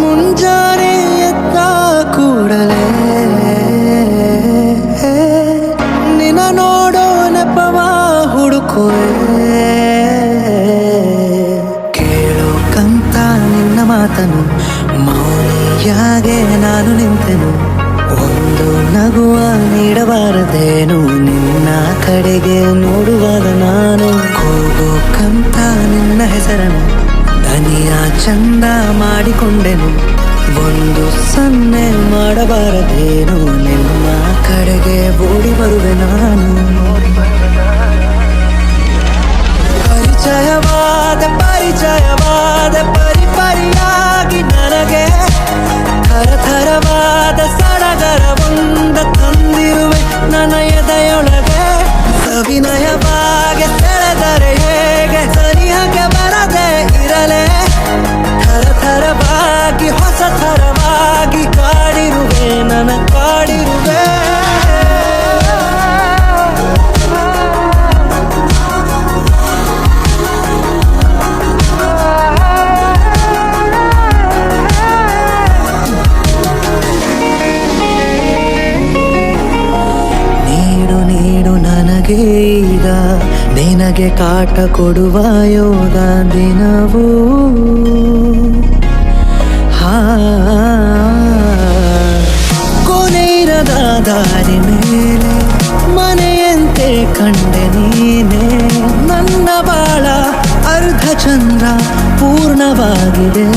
ಮುಂಜಾನೆ ಎದ್ದ ಕೂಡಲೇ ನಿನ್ನ ನೋಡೋ ನೆಪವ ಹುಡುಕುವೆ. ಕೇಳೋಕಂತ ನಿನ್ನ ಮಾತನು ಮೌನಿಯಾಗೆ ನಾನು ನಿಂತೆನು. ಒಂದು ನಗುವ ನೀಡಬಾರದೇನು ನಿನ್ನ ಕಡೆಗೆ ನೋಡುವಾಗ ನಾನು. ಕೂಗೋಕಂತ ನಿನ್ನ ಹೆಸರನ್ನು ದನಿಯ ಚಂದ ಮಾಡಿಕೊಂಡೆನು. ಒಂದು ಸನ್ನೆ ಮಾಡಬಾರದೇನು ನಿನ್ನ ಕಡೆಗೆ ಓಡಿ ಬರುವೆ ನಾನು. ಪರಿಚಯವಾದ ಪರಿಯಾಗಿ ನನಗೆ ಥರಥರವಾದ ಸಡಗರವೊಂದ ತಂದಿರುವೆ ನನ್ನ ಎದೆಯೊಳಗೆ. ಸವಿನಯವಾಗಿ ಸೆಳೆದರೆ ಹೇಗೆ ಸನಿಹಕ್ಕೆ ಬರದೆ ಇರಲೇ. ಥರಥರವಾಗಿ ಹೊಸ ಥರವಾಗಿ ಕಾಡಿರುವೆ ನನ್ನ ಕಾಡಿರುವೆ. ಈಗ ನಿನಗೆ ಕಾಟ ಕೊಡುವ ಯೋಗ ದಿನವೂ ಕೊನೆಯಿರದ ದಾರಿ ಮೇಲೆ ಮನೆಯಂತೆ ಕಂಡೆ ನೀನೆ. ನನ್ನ ಬಾಳ ಅರ್ಧ ಚಂದ್ರ ಪೂರ್ಣವಾಗಿದೆ.